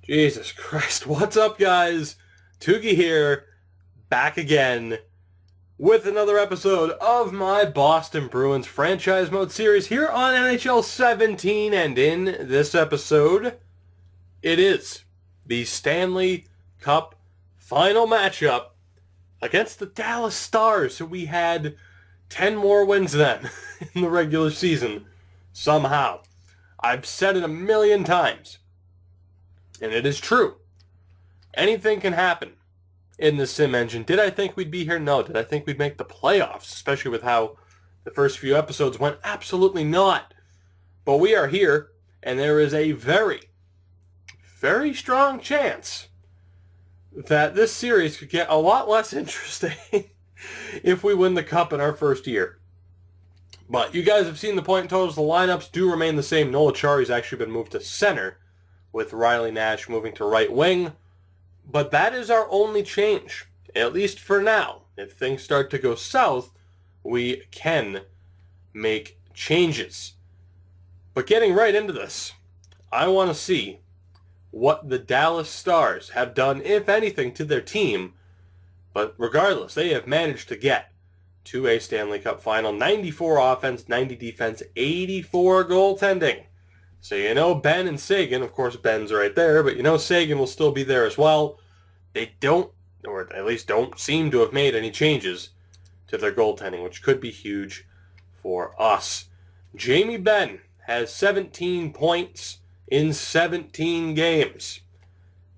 Jesus Christ. What's up, guys? Tugi here, back again with another episode of my Boston Bruins franchise mode series here on NHL 17. And in this episode, it is the Stanley Cup Final matchup against the Dallas Stars, who we had 10 more wins than in the regular season somehow. I've said it a million times. And it is true. Anything can happen in the sim engine. Did I think we'd be here? No. Did I think we'd make the playoffs? Especially with how the first few episodes went? Absolutely not. But we are here, and there is a very, very strong chance that this series could get a lot less interesting if we win the cup in our first year. But you guys have seen the point totals. The lineups do remain the same. Zdeno Chara's actually been moved to center, with Riley Nash moving to right wing. But that is our only change, at least for now. If things start to go south, we can make changes. But getting right into this, I want to see what the Dallas Stars have done, if anything, to their team. But regardless, they have managed to get to a Stanley Cup Final. 94 offense, 90 defense, 84 goaltending. So you know Ben and Seguin, of course Ben's right there, but you know Seguin will still be there as well. They don't, or at least don't seem to have made any changes to their goaltending, which could be huge for us. Jamie Benn has 17 points in 17 games.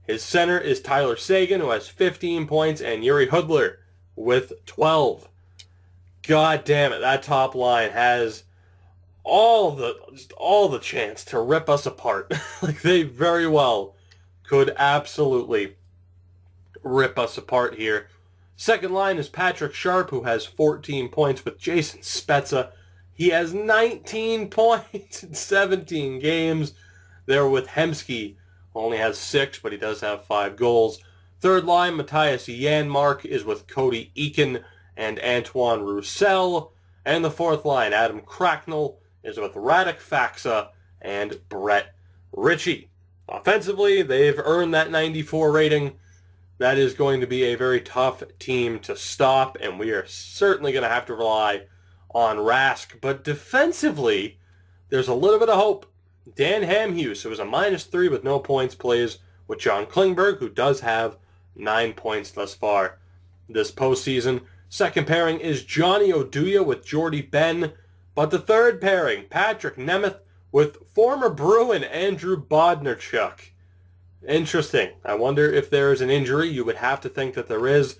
His center is Tyler Seguin, who has 15 points, and Yuri Hudler with 12. God damn it, that top line has all the chance to rip us apart. Like, they very well could absolutely rip us apart here. Second line is Patrick Sharp, who has 14 points, with Jason Spezza. He has 19 points in 17 games. They're with Hemsky, who only has 6, but he does have 5 goals. Third line, Matthias Janmark is with Cody Eakin and Antoine Roussel. And the fourth line, Adam Cracknell, is with Radek Faksa and Brett Ritchie. Offensively, they've earned that 94 rating. That is going to be a very tough team to stop, and we are certainly going to have to rely on Rask. But defensively, there's a little bit of hope. Dan Hamhuis, who is a -3 with no points, plays with John Klingberg, who does have 9 points thus far this postseason. Second pairing is Johnny Oduya with Jordy Ben. But the third pairing, Patrick Nemeth with former Bruin Andrew Bodnarchuk. Interesting. I wonder if there is an injury. You would have to think that there is.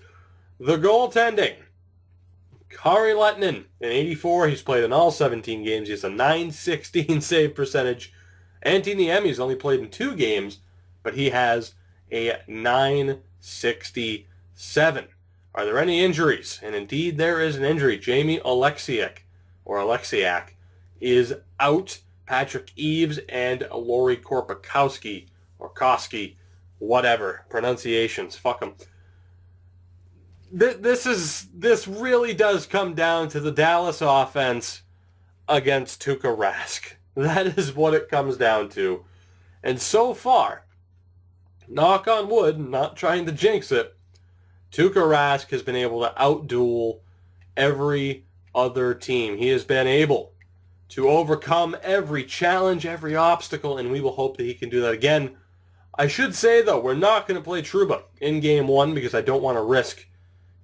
The goaltending, Kari Lehtinen, in 84. He's played in all 17 games. He has a .916 save percentage. Antti Niemi's only played in 2 games, but he has a .967. Are there any injuries? And indeed, there is an injury. Jamie Oleksiak is out. Patrick Eaves and Lori Korpakowski, or Koski, whatever, pronunciations, fuck them. This really does come down to the Dallas offense against Tuukka Rask. That is what it comes down to. And so far, knock on wood, not trying to jinx it, Tuukka Rask has been able to outduel every other team. He has been able to overcome every challenge, every obstacle, and we will hope that he can do that again. I should say, though, we're not going to play Trouba in Game 1 because I don't want to risk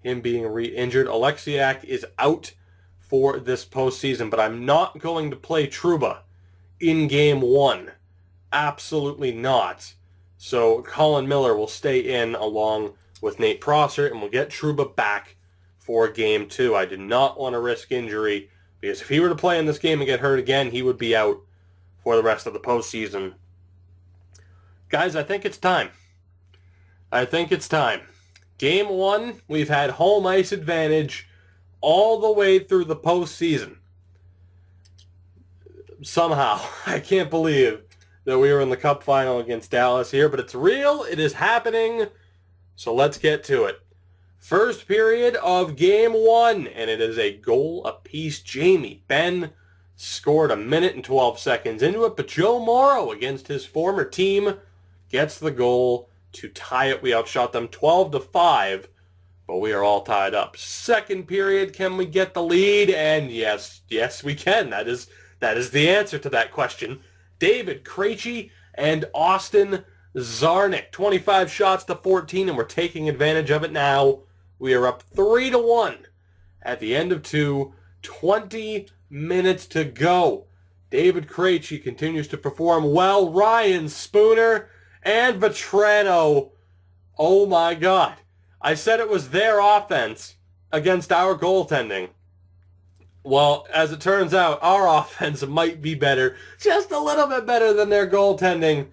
him being re-injured. Oleksiak is out for this postseason, but I'm not going to play Trouba in Game 1. Absolutely not. So Colin Miller will stay in along with Nate Prosser, and we'll get Trouba back for Game 2. I did not want to risk injury, because if he were to play in this game and get hurt again, he would be out for the rest of the postseason. Guys, I think it's time. Game 1, we've had home ice advantage all the way through the postseason. Somehow, I can't believe that we were in the Cup Final against Dallas here, but it's real, it is happening, so let's get to it. First period of Game 1, and it is a goal apiece. Jamie Benn scored a minute and 12 seconds into it, but Joe Morrow, against his former team, gets the goal to tie it. We outshot them 12-5, but we are all tied up. Second period, can we get the lead? And yes, we can. That is the answer to that question. David Krejci and Austin Czarnik, 25 shots to 14, and we're taking advantage of it now. We are up 3-1 at the end of 2, 20 minutes to go. David Krejci continues to perform well. Ryan Spooner and Vatrano. Oh my God. I said it was their offense against our goaltending. Well, as it turns out, our offense might be better. Just a little bit better than their goaltending.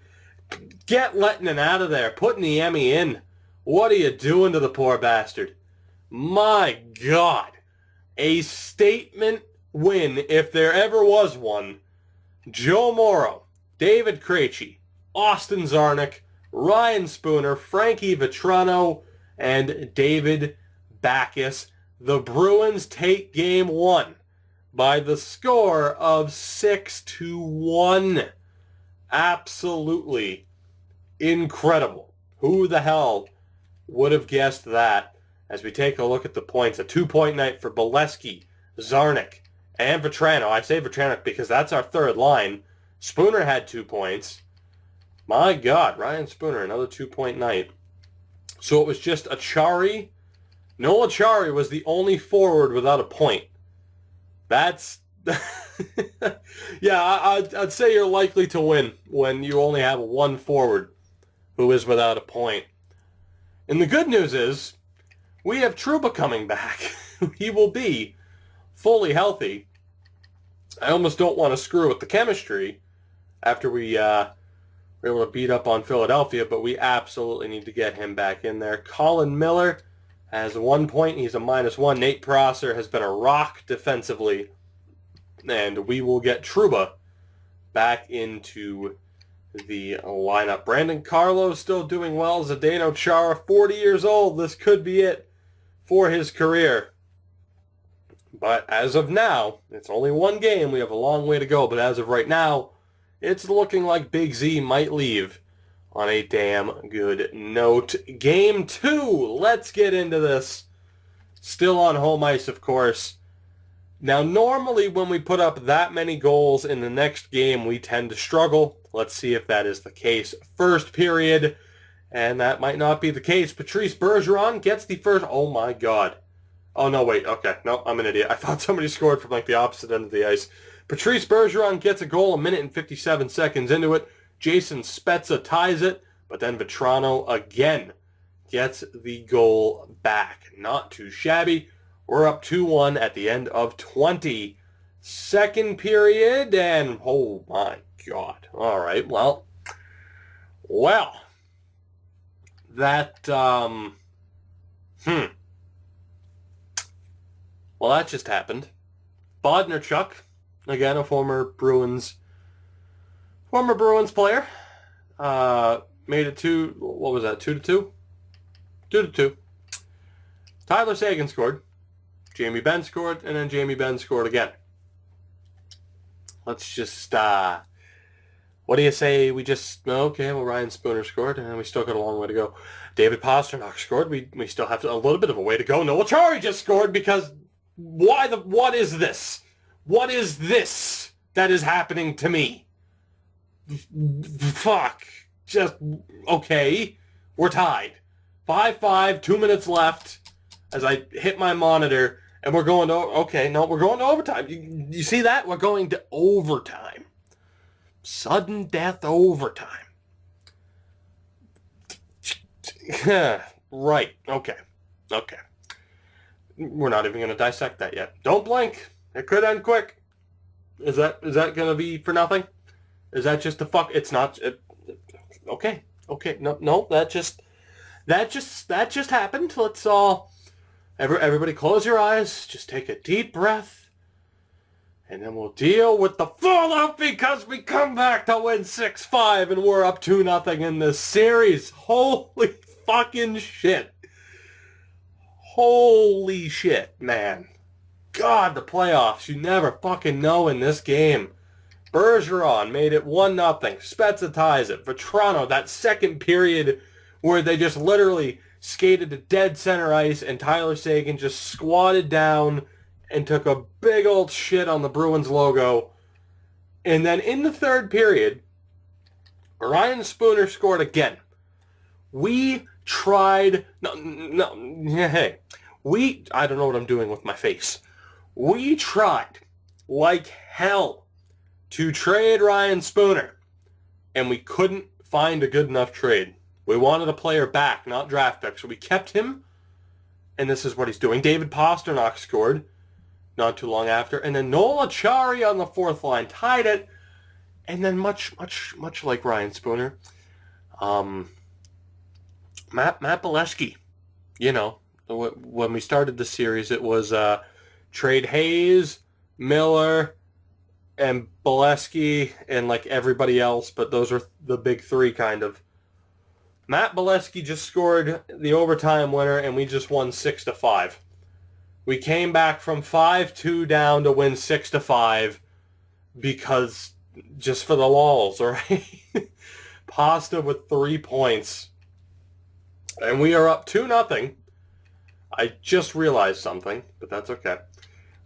Get Lettinen out of there. Put Niemi in. What are you doing to the poor bastard? My God. A statement win, if there ever was one. Joe Morrow, David Krejci, Austin Czarnik, Ryan Spooner, Frankie Vatrano, and David Backes. The Bruins take Game 1 by the score of 6-1. Absolutely incredible. Who the hell would have guessed that? As we take a look at the points, a 2-point night for Bolesky, Czarnik, and Vatrano. I say Vatrano because that's our third line. Spooner had 2 points. My God, Ryan Spooner, another 2-point night. So it was just Achari. Noel Achari was the only forward without a point. That's... yeah, I'd say you're likely to win when you only have one forward who is without a point. And the good news is, we have Trouba coming back. He will be fully healthy. I almost don't want to screw with the chemistry after we were able to beat up on Philadelphia, but we absolutely need to get him back in there. Colin Miller has 1 point. He's a -1. Nate Prosser has been a rock defensively. And we will get Trouba back into the lineup. Brandon Carlo still doing well. Zdeno Chara, 40 years old. This could be it for his career. But as of now, it's only one game. We have a long way to go. But as of right now, it's looking like Big Z might leave on a damn good note. Game 2. Let's get into this. Still on home ice, of course. Now, normally when we put up that many goals in the next game, we tend to struggle. Let's see if that is the case. First period, and that might not be the case. Patrice Bergeron gets the first... Oh, my God. Oh, no, wait. Okay. No, I'm an idiot. I thought somebody scored from, like, the opposite end of the ice. Patrice Bergeron gets a goal 1 minute and 57 seconds into it. Jason Spezza ties it, but then Vatrano again gets the goal back. Not too shabby. We're up 2-1 at the end of 20. Second period, and oh my God. All right, well, that, well, that just happened. Bodnarchuk, again, a former Bruins player, made it 2-2? 2-2. Tyler Seguin scored. Jamie Benn scored, and then Jamie Benn scored again. Let's just, what do you say we just, okay, well, Ryan Spooner scored, and we still got a long way to go. David Pastrnak scored. We still have a little bit of a way to go. Noel Acciari just scored because what is this? What is this that is happening to me? Fuck. Just, okay, we're tied. 5-5, 2 minutes left. As I hit my monitor, and we're going to... Okay, no, we're going to overtime. You see that? We're going to overtime. Sudden death overtime. Right. Okay. We're not even going to dissect that yet. Don't blink. It could end quick. Is that going to be for nothing? Is that just a fuck? It's not... Okay. No, that just happened. Let's all... Everybody close your eyes, just take a deep breath, and then we'll deal with the fallout because we come back to win 6-5 and we're up 2-0 in this series. Holy fucking shit. Holy shit, man. God, the playoffs, you never fucking know in this game. Bergeron made it 1-0. Spezza ties it. Vetrano, that second period where they just literally skated to dead center ice and Tyler Seguin just squatted down and took a big old shit on the Bruins logo. And then in the third period, Ryan Spooner scored again. We tried... I don't know what I'm doing with my face. We tried like hell to trade Ryan Spooner, and we couldn't find a good enough trade. We wanted a player back, not draft pick, so we kept him, and this is what he's doing. David Pastrnak scored not too long after, and then Zdeno Chara on the fourth line tied it, and then much like Ryan Spooner, Matt Bolesky, when we started the series, it was trade Hayes, Miller, and Bolesky, and like everybody else, but those are the big three, kind of. Matt Bolesky just scored the overtime winner, and we just won 6-5. We came back from 5-2 down to win 6-5 because just for the lulz, right? Pasta with 3 points, and we are up 2-0. I just realized something, but that's okay.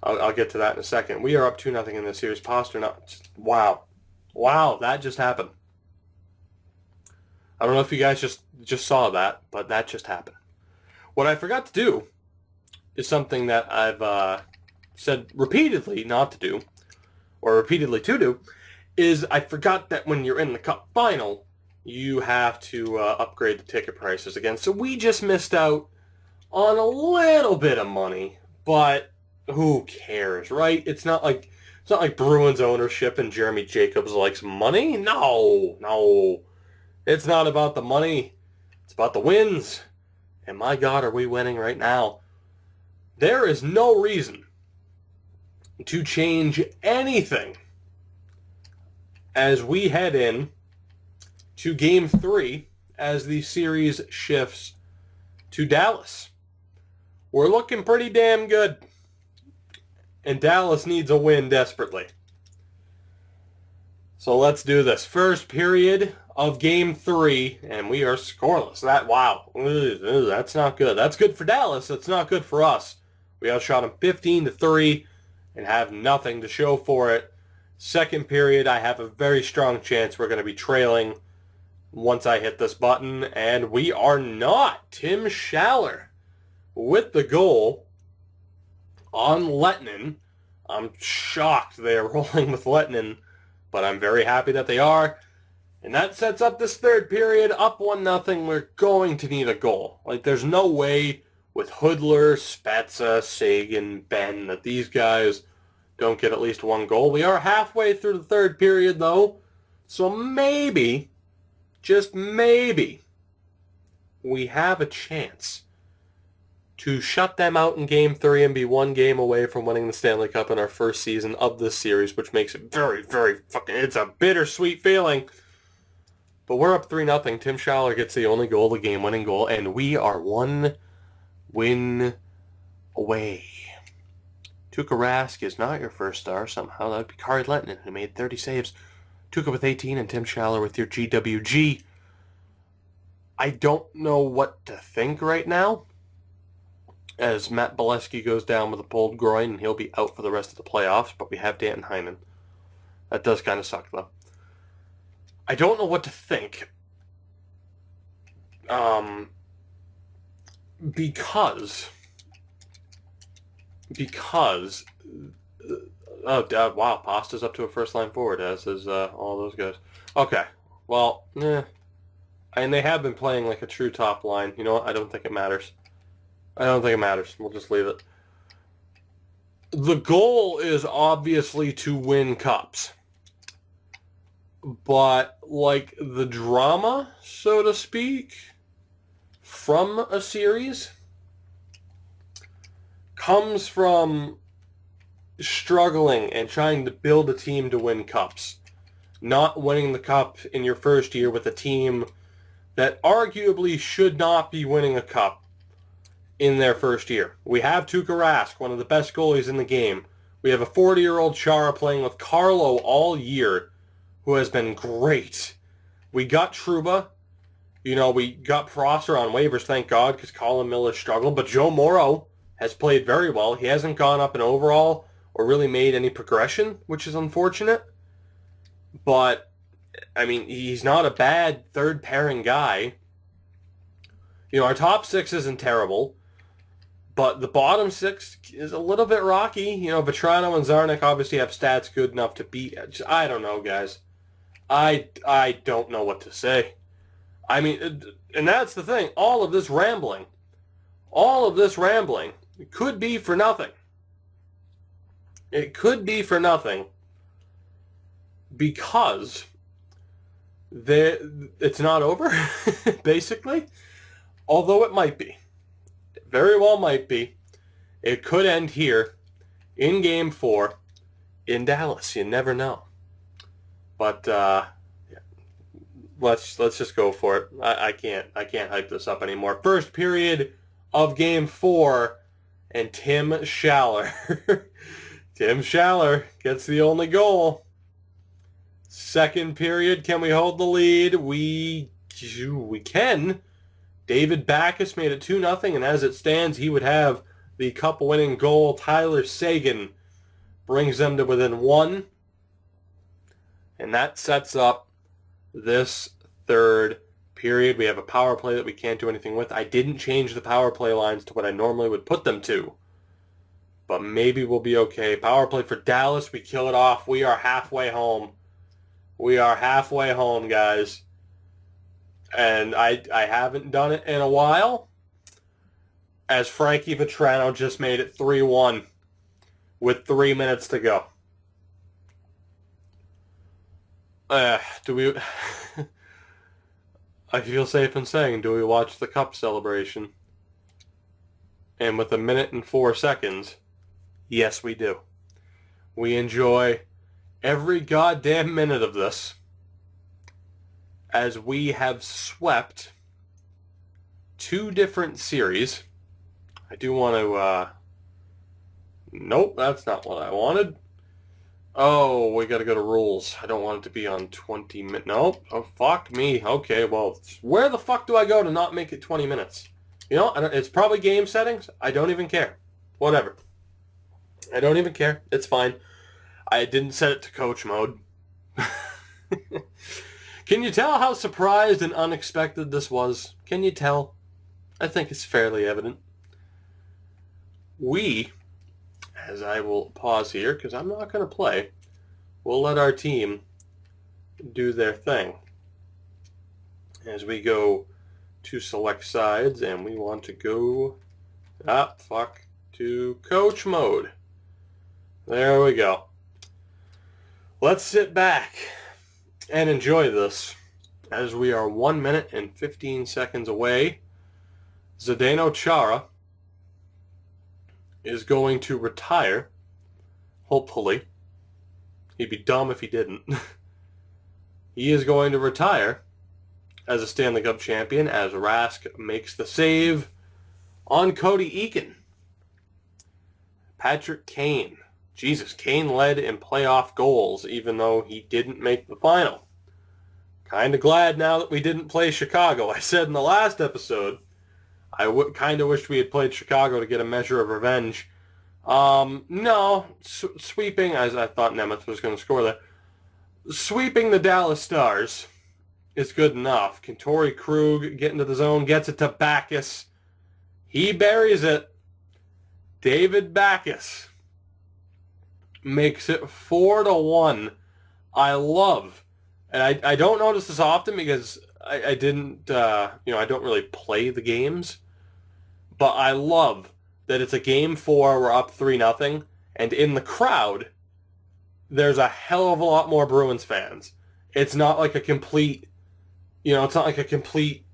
I'll get to that in a second. We are up 2-0 in this series. Pastrnak, wow, that just happened. I don't know if you guys just saw that, but that just happened. What I forgot to do is something that I've said repeatedly not to do, or repeatedly to do, is I forgot that when you're in the Cup Final, you have to upgrade the ticket prices again. So we just missed out on a little bit of money, but who cares, right? It's not like Bruins ownership and Jeremy Jacobs likes money. No. It's not about the money. It's about the wins. And my God, are we winning right now? There is no reason to change anything as we head in to Game 3 as the series shifts to Dallas. We're looking pretty damn good. And Dallas needs a win desperately. So let's do this. First period of Game 3, and we are scoreless. That's not good. That's good for Dallas. That's not good for us. We outshot them 15-3 and have nothing to show for it. Second period, I have a very strong chance we're going to be trailing once I hit this button, and we are not. Tim Schaller with the goal on Lettinen. I'm shocked they are rolling with Lettinen, but I'm very happy that they are. And that sets up this third period, up 1-0. We're going to need a goal. There's no way with Hudler, Spezza, Seguin, Ben that these guys don't get at least one goal. We are halfway through the third period, though, so maybe, just maybe, we have a chance to shut them out in Game 3 and be one game away from winning the Stanley Cup in our first season of this series, which makes it very, very it's a bittersweet feeling. But we're up 3-0. Tim Schaller gets the only goal, the game-winning goal, and we are one win away. Tuukka Rask is not your first star somehow. That would be Kari Lettinen, who made 30 saves. Tuukka with 18 and Tim Schaller with your GWG. I don't know what to think right now, as Matt Bolesky goes down with a pulled groin, and he'll be out for the rest of the playoffs, but we have Danton Heinen. That does kind of suck, though. I don't know what to think. Because wow, Pasta's up to a first-line forward, as is all those guys. Okay, well, and they have been playing like a true top line. You know what? I don't think it matters. We'll just leave it. The goal is obviously to win cups. But, the drama, so to speak, from a series comes from struggling and trying to build a team to win cups. Not winning the cup in your first year with a team that arguably should not be winning a cup in their first year. We have Tuukka Rask, one of the best goalies in the game. We have a 40-year-old Chara playing with Carlo all year, who has been great. We got Trouba. We got Prosser on waivers, thank God, because Colin Miller struggled. But Joe Morrow has played very well. He hasn't gone up in overall or really made any progression, which is unfortunate. But, he's not a bad third-pairing guy. Our top six isn't terrible. But the bottom six is a little bit rocky. Vetrano and Zarnik obviously have stats good enough to beat. I don't know, guys. I don't know what to say. And that's the thing. All of this rambling it could be for nothing. It could be for nothing because it's not over, basically. Although it might be. Very well might be. It could end here in Game 4 in Dallas. You never know. But let's just go for it. I can't hype this up anymore. First period of Game 4, and Tim Schaller. Tim Schaller gets the only goal. Second period, can we hold the lead? We can. David Backes made it 2-0, and as it stands, he would have the cup-winning goal. Tyler Seguin brings them to within 1. And that sets up this third period. We have a power play that we can't do anything with. I didn't change the power play lines to what I normally would put them to. But maybe we'll be okay. Power play for Dallas. We kill it off. We are halfway home. We are halfway home, guys. And I haven't done it in a while, as Frankie Vetrano just made it 3-1 with 3 minutes to go. Do we... I feel safe in saying, do we watch the cup celebration? And with 1 minute and 4 seconds, yes we do. We enjoy every goddamn minute of this, as we have swept 2 different series. I do want to, nope, that's not what I wanted. Oh, we got to go to rules. I don't want it to be on 20 minutes. Nope. Oh, fuck me. Okay, well, where the fuck do I go to not make it 20 minutes? It's probably game settings. I don't even care. Whatever. I don't even care. It's fine. I didn't set it to coach mode. Can you tell how surprised and unexpected this was? Can you tell? I think it's fairly evident. We, as I will pause here, because I'm not going to play, we'll let our team do their thing. As we go to select sides, and we want to go, to coach mode. There we go. Let's sit back and enjoy this, as we are 1 minute and 15 seconds away. Zdeno Chara is going to retire, hopefully. He'd be dumb if he didn't. He is going to retire as a Stanley Cup champion, as Rask makes the save on Cody Eakin. Patrick Kane. Jesus, Kane led in playoff goals, even though he didn't make the final. Kind of glad now that we didn't play Chicago. I said in the last episode, I kind of wished we had played Chicago to get a measure of revenge. No, sweeping, as I thought Nemeth was going to score there, sweeping the Dallas Stars is good enough. Can Torrey Krug get into the zone, gets it to Backes. He buries it. David Backes makes it 4-1. I love, and I don't notice this often because I didn't, I don't really play the games, but I love that it's a Game 4, we're up 3-0, and in the crowd, there's a hell of a lot more Bruins fans. It's not like a complete, it's not like a complete,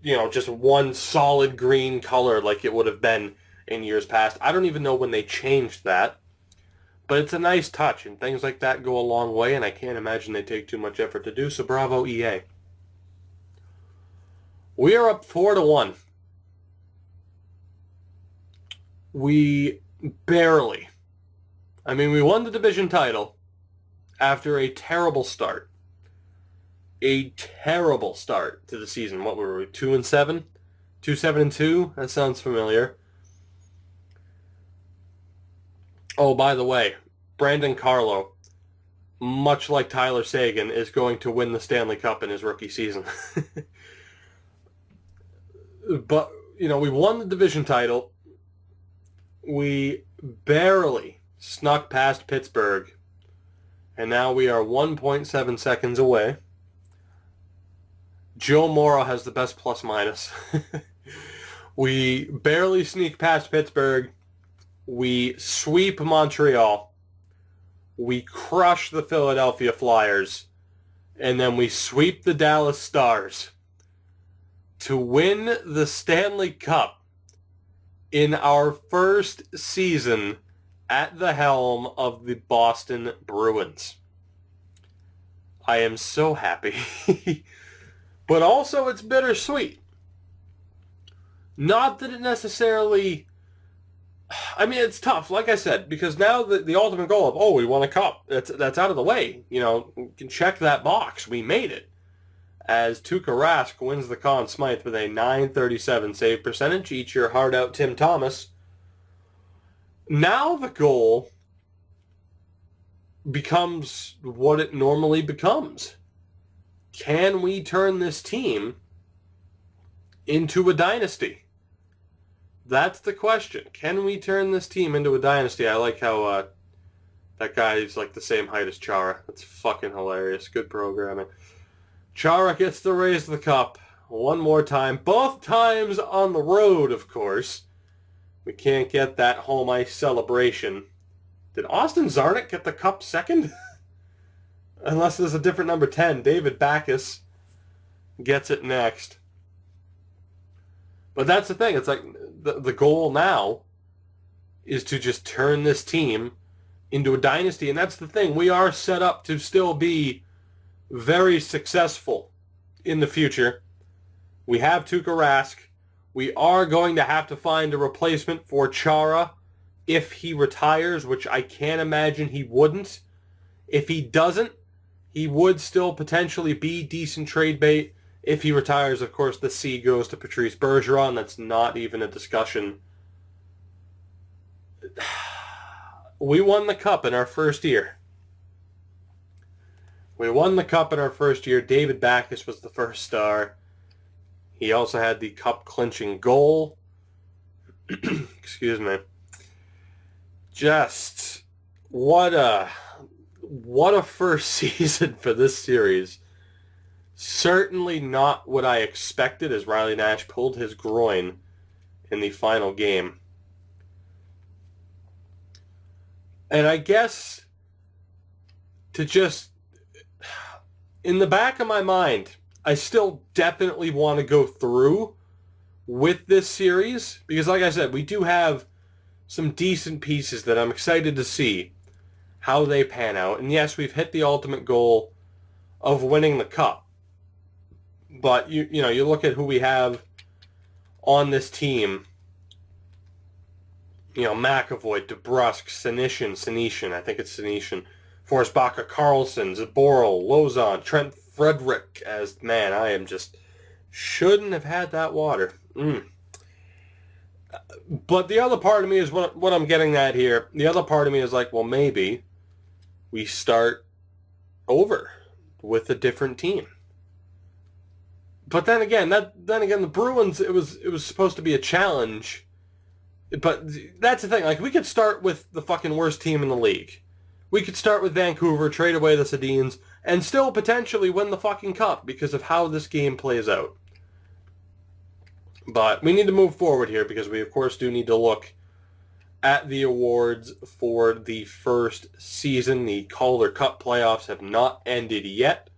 just one solid green color like it would have been in years past. I don't even know when they changed that. But it's a nice touch, and things like that go a long way, and I can't imagine they take too much effort to do, so bravo, EA. We are up 4-1. We barely, I mean, we won the division title after a terrible start. A terrible start to the season. What were we, 2-7? 2-7-2? That sounds familiar. Oh, by the way, Brandon Carlo, much like Tyler Seguin, is going to win the Stanley Cup in his rookie season. But, you know, we won the division title. We barely snuck past Pittsburgh. And now we are 1.7 seconds away. Joe Morrow has the best plus-minus. We barely sneak past Pittsburgh. We sweep Montreal. We crush the Philadelphia Flyers. And then we sweep the Dallas Stars to win the Stanley Cup in our first season at the helm of the Boston Bruins. I am so happy. But also it's bittersweet. Not that it necessarily... I mean, it's tough, like I said, because now the ultimate goal of, oh, we won a cup, that's out of the way. You know, you can check that box. We made it. As Tuukka Rask wins the Conn Smythe with a .937 save percentage. Eat your heart out, Tim Thomas. Now the goal becomes what it normally becomes. Can we turn this team into a dynasty? That's the question. Can we turn this team into a dynasty? I like how that guy's like the same height as Chara. That's fucking hilarious. Good programming. Chara gets to raise the cup one more time. Both times on the road, of course. We can't get that home ice celebration. Did Austin Czarnik get the cup second? Unless there's a different number 10. David Backes gets it next. But that's the thing. It's like the goal now is to just turn this team into a dynasty. And that's the thing. We are set up to still be very successful in the future. We have Tuukka Rask. We are going to have to find a replacement for Chara if he retires, which I can't imagine he wouldn't. If he doesn't, he would still potentially be decent trade bait. If he retires, of course, the C goes to Patrice Bergeron. That's not even a discussion. We won the cup in our first year. We won the cup in our first year. David Backes was the first star. He also had the cup-clinching goal. Excuse me. Just what a first season for this series. Certainly not what I expected, as Riley Nash pulled his groin in the final game. And I guess to just, in the back of my mind, I still definitely want to go through with this series, because like I said, we do have some decent pieces that I'm excited to see how they pan out. And yes, we've hit the ultimate goal of winning the cup. But you know, you look at who we have on this team. You know, McAvoy, DeBrusk, Senyshyn, I think it's Senyshyn, Forsbacka, Karlsson, Zaboral, Lozon, Trent Frederick. As man, I am just shouldn't have had that water. But the other part of me is what I'm getting at here. The other part of me is like, well, maybe we start over with a different team. But then again, the Bruins, it was supposed to be a challenge. But that's the thing. Like, we could start with the fucking worst team in the league. We could start with Vancouver, trade away the Sedins, and still potentially win the fucking cup because of how this game plays out. But we need to move forward here because we, of course, do need to look at the awards for the first season. The Calder Cup playoffs have not ended yet.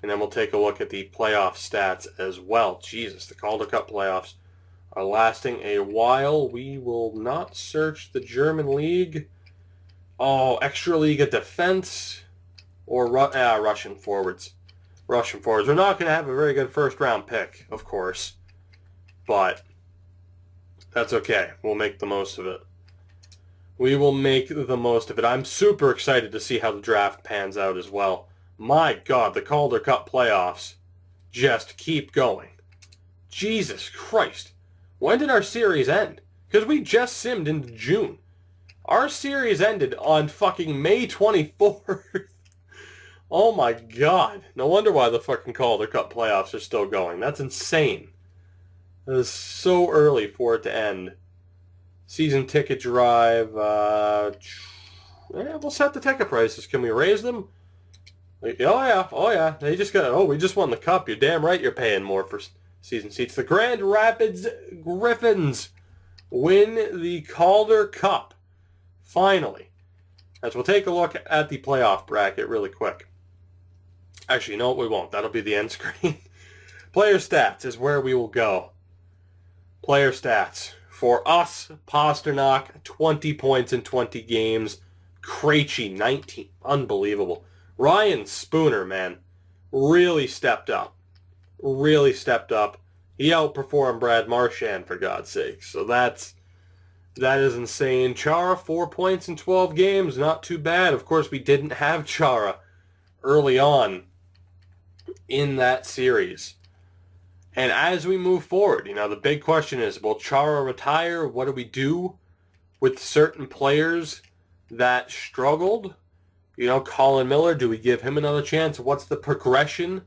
And then we'll take a look at the playoff stats as well. Jesus, the Calder Cup playoffs are lasting a while. We will not search the German league. Oh, extra league of defense or Russian forwards. Russian forwards. We're not going to have a very good first round pick, of course. But that's okay. We'll make the most of it. We will make the most of it. I'm super excited to see how the draft pans out as well. My God, the Calder Cup playoffs just keep going. Jesus Christ. When did our series end? Because we just simmed into June. Our series ended on fucking May 24th. Oh my God. No wonder why the fucking Calder Cup playoffs are still going. That's insane. It is so early for it to end. Season ticket drive. We'll set the ticket prices. Can we raise them? Oh yeah. They just got. We just won the cup. You're damn right. You're paying more for season seats. The Grand Rapids Griffins win the Calder Cup. Finally. As we'll take a look at the playoff bracket really quick. Actually, no, we won't. That'll be the end screen. Player stats is where we will go. Player stats. For us, Pasternak, 20 points in 20 games. Krejci, 19. Unbelievable. Ryan Spooner, man, really stepped up. Really stepped up. He outperformed Brad Marchand, for God's sake. So that is insane. Chara, 4 points in 12 games. Not too bad. Of course, we didn't have Chara early on in that series. And as we move forward, the big question is, will Chara retire? What do we do with certain players that struggled? Colin Miller, do we give him another chance? What's the progression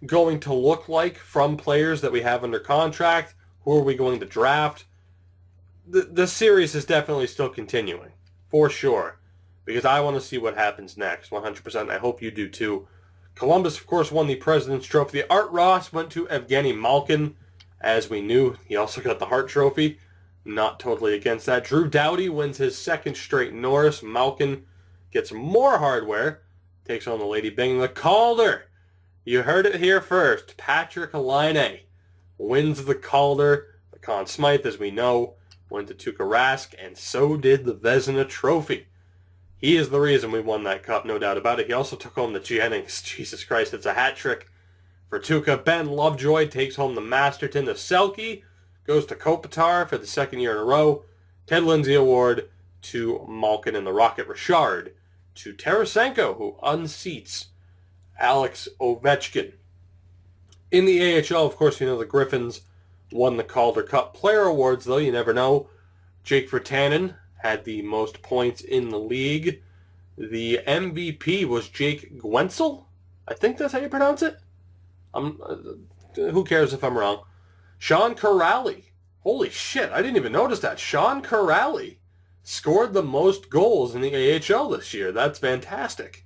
going to look like from players that we have under contract? Who are we going to draft? The series is definitely still continuing, for sure, because I want to see what happens next, 100%, and I hope you do too. Columbus, of course, won the President's Trophy. The Art Ross went to Evgeny Malkin, as we knew. He also got the Hart Trophy. Not totally against that. Drew Doughty wins his second straight Norris. Malkin gets more hardware. Takes on the Lady Bing. The Calder. You heard it here first. Patrick Laine wins the Calder. The Conn Smythe, as we know, went to Tuukka Rask, and so did the Vezina Trophy. He is the reason we won that cup, no doubt about it. He also took home the Jennings. Jesus Christ, it's a hat trick for Tuukka. Ben Lovejoy takes home the Masterton. The Selke goes to Kopitar for the second year in a row. Ted Lindsay Award to Malkin and the Rocket Richard. To Tarasenko, who unseats Alex Ovechkin. In the AHL, of course, the Griffins won the Calder Cup Player Awards, though. You never know. Jake Virtanen had the most points in the league. The MVP was Jake Guentzel. I think that's how you pronounce it. Who cares if I'm wrong? Sean Kuraly. Holy shit, I didn't even notice that. Sean Kuraly scored the most goals in the AHL this year. That's fantastic.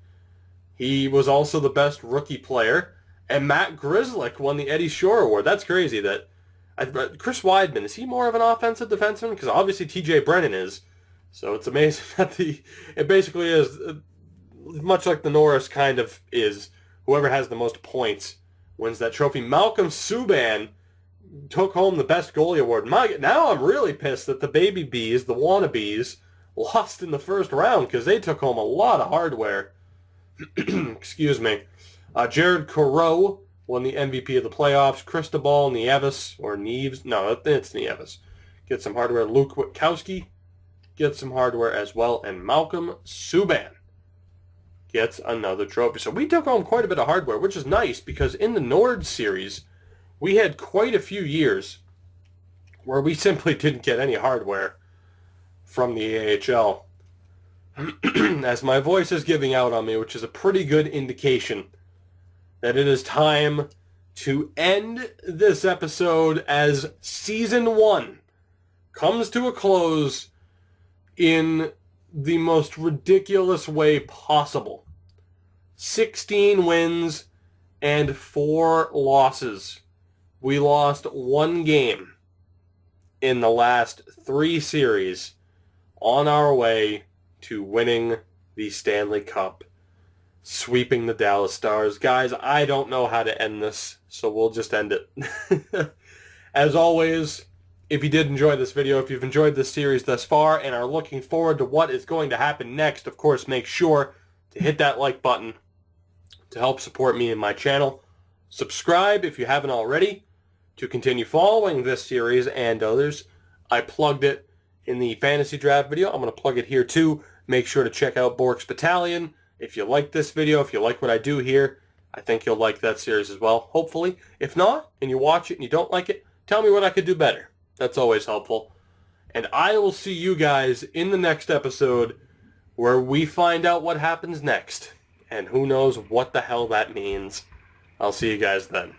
He was also the best rookie player. And Matt Grzelcyk won the Eddie Shore Award. That's crazy that Chris Weidman, is he more of an offensive defenseman? Because obviously TJ Brennan is. So it's amazing that it basically is, much like the Norris kind of is, whoever has the most points wins that trophy. Malcolm Subban took home the best goalie award. Now I'm really pissed that the Baby Bees, the Wannabes, lost in the first round because they took home a lot of hardware. Excuse me. Jared Coreau won the MVP of the playoffs. Cristobal Nieves, or Neves, no, it's Nieves, gets some hardware. Luke Witkowski gets some hardware as well. And Malcolm Subban gets another trophy. So we took home quite a bit of hardware, which is nice because in the Nord series, we had quite a few years where we simply didn't get any hardware from the AHL. As my voice is giving out on me, which is a pretty good indication that it is time to end this episode as Season 1 comes to a close in the most ridiculous way possible. 16 wins and 4 losses. We lost 1 game in the last 3 series on our way to winning the Stanley Cup, sweeping the Dallas Stars. Guys, I don't know how to end this, so we'll just end it. As always, if you did enjoy this video, if you've enjoyed this series thus far and are looking forward to what is going to happen next, of course, make sure to hit that like button to help support me and my channel. Subscribe if you haven't already to continue following this series and others. I plugged it in the fantasy draft video. I'm going to plug it here too. Make sure to check out Bork's Battalion. If you like this video, if you like what I do here, I think you'll like that series as well, hopefully. If not, and you watch it and you don't like it, tell me what I could do better. That's always helpful. And I will see you guys in the next episode where we find out what happens next. And who knows what the hell that means. I'll see you guys then.